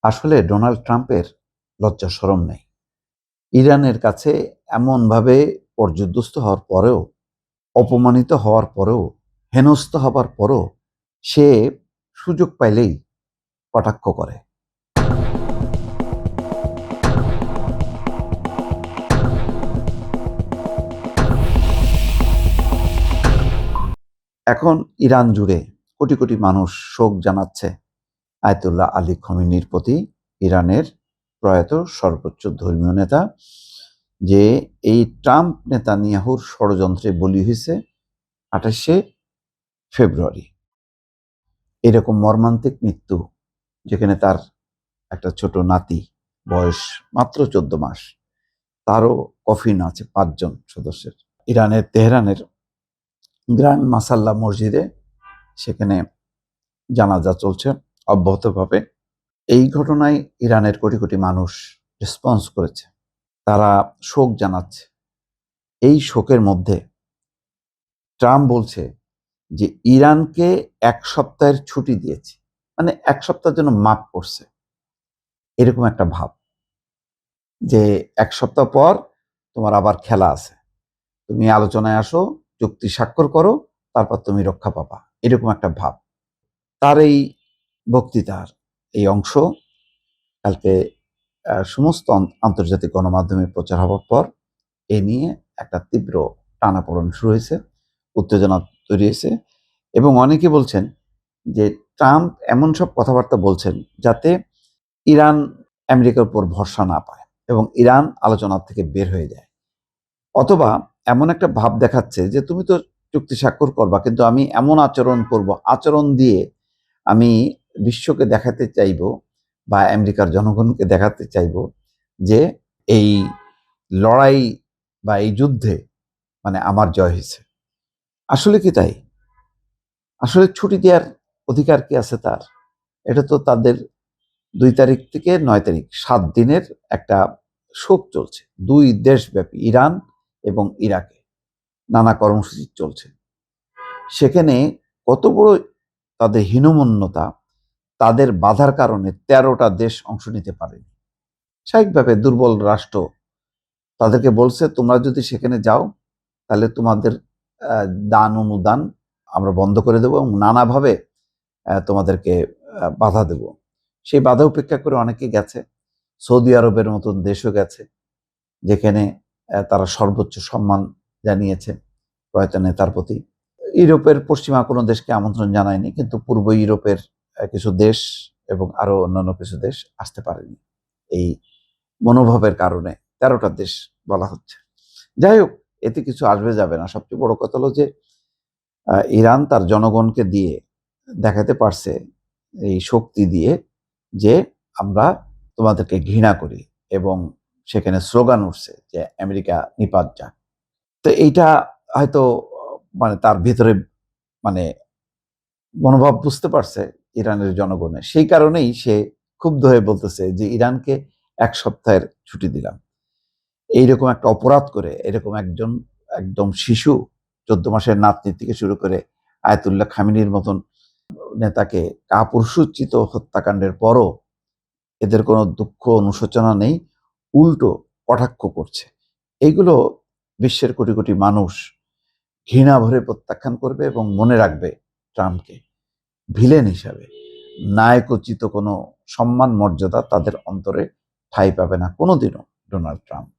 আসলে ডোনাল্ড ট্রাম্পের লজ্জা শরম নেই। ইরানের কাছে এমনভাবে পর্যুদস্ত হওয়ার পরেও, অপমানিত হওয়ার পরেও, হেনস্থ হবার পরও সে সুযোগ পাইলেই কটাক্ষ করে। এখন ইরান জুড়ে কোটি কোটি মানুষ শোক জানাচ্ছে আয়াতুল্লাহ আলী খমেনির প্রতি, ইরানের প্রয়াত সর্বোচ্চ ধর্মীয় নেতা, যে এই ট্রাম্প নেতানিয়াহুর ষড়যন্ত্রে বলি হয়েছে 28শে ফেব্রুয়ারি। এরকম মর্মান্তিক মৃত্যু, যেখানে তার একটা ছোট নাতি, বয়স মাত্র 14 মাস, তারও কফিন আছে 5 জন সদস্যের। ইরানের তেহরানের গ্র্যান্ড মাসাল্লা মসজিদে সেখানে জানাজা চলছে অব্যাহতভাবে। এই ঘটনায় ইরানের কোটি কোটি মানুষ রেসপন্স করেছে, তারা শোক জানাচ্ছে। এই শোকের মধ্যে ট্রাম্প বলছে যে ইরানকে 1 সপ্তাহের ছুটি দিয়েছে, মানে 1 সপ্তাহের জন্য মাফ করছে, এরকম একটা ভাব যে 1 সপ্তাহ পর তোমার আবার খেলা আছে, তুমি আলোচনায় আসো, চুক্তি স্বাক্ষর করো, তারপর তুমি রক্ষা পাবা, এরকম একটা ভাব। তার এই বক্তৃতার এই অংশ কালকে সমস্ত আন্তর্জাতিক গণমাধ্যমে প্রচার হওয়ার পর এ নিয়ে একটা তীব্র টানাপোড়েন শুরু হয়েছে, উত্তেজনা তৈরি হয়েছে, এবং অনেকে বলছেন যে ট্রাম্প এমন সব কথাবার্তা বলছেন যাতে ইরান আমেরিকার উপর ভরসা না পায় এবং ইরান আলোচনা থেকে বের হয়ে যায়, অথবা এমন একটা ভাব দেখাচ্ছে যে তুমি তো চুক্তি স্বাক্ষর করবা, কিন্তু আমি এমন আচরণ করব, আচরণ দিয়ে আমি বিশ্বকে দেখাতে চাইব বা আমেরিকার জনগণকে দেখাতে চাইব যে এই লড়াই বা এই যুদ্ধে মানে আমার জয় হয়েছে। আসলে কি তাই? আসলে ছুটি দেওয়ার অধিকার কি আছে তার? এটা তো তাদের 2 তারিখ থেকে 9 তারিখ 7 দিনের একটা শোক চলছে, 2 দেশব্যাপী, ইরান এবং ইরাকে নানা কর্মসূচি চলছে। সেখানে কত বড় তাদের হীনমন্যতা, তাদের বাধার কারণে 13টা দেশ অংশ নিতে পারেনি। স্বাভাবিকভাবে দুর্বল রাষ্ট্র তাদেরকে বলছে তোমরা যদি সেখানে যাও তাহলে তোমাদের দান অনুদান আমরা বন্ধ করে দেবো এবং নানাভাবে তোমাদেরকে বাধা দেব। সেই বাধা উপেক্ষা করে অনেকে গেছে, সৌদি আরবের মতন দেশও গেছে, যেখানে তারা সর্বোচ্চ সম্মান জানিয়েছে প্রয়াত নেতার প্রতি। ইউরোপের পশ্চিমা কোনো দেশকে আমন্ত্রণ জানায়নি, কিন্তু পূর্ব ইউরোপের কিছু দেশ এবং আরো অন্যান্য কিছু দেশ আসতে পারেনি এই মনোভাবের কারণে। 13টা দেশ বলা হচ্ছে। যাই হোক, এতে কিছু আসবে যাবে না। সবচেয়ে বড় কথা হলো যে ইরান তার জনগণকে দিয়ে দেখাতে পারছে, এই শক্তি দিয়ে, যে আমরা তোমাদেরকে ঘৃণা করি, এবং সেখানে স্লোগান উঠছে যে আমেরিকা নিপাত যাক। তো এইটা হয়তো মানে তার ভিতরে মানে মনোভাব বুঝতে পারছে ইরানের জনগণের, সেই কারণেই সে ক্ষুব্ধ হয়ে বলতেছে যে ইরানকে 1 সপ্তাহের ছুটি দিলাম। এইরকম একটা অপরাধ করে এরকম একজন একদম শিশু, 14 মাসের নাতনি থেকে শুরু করে আয়াতুল্লাহ খামেনির মতন নেতাকে কাপুরুষোচিত হত্যাকাণ্ডের পরও এদের কোনো দুঃখ অনুশোচনা নেই, উল্টো কটাক্ষ করছে। এইগুলো বিশ্বের কোটি কোটি মানুষ ঘৃণা ভরে প্রত্যাখ্যান করবে এবং মনে রাখবে ট্রাম্পকে ভিলেন হিসাবে। নায়কোচিত কোনো সম্মান মর্যাদা তাদের অন্তরে ঠাঁই পাবে না কোনোদিনও ডোনাল্ড ট্রাম্প।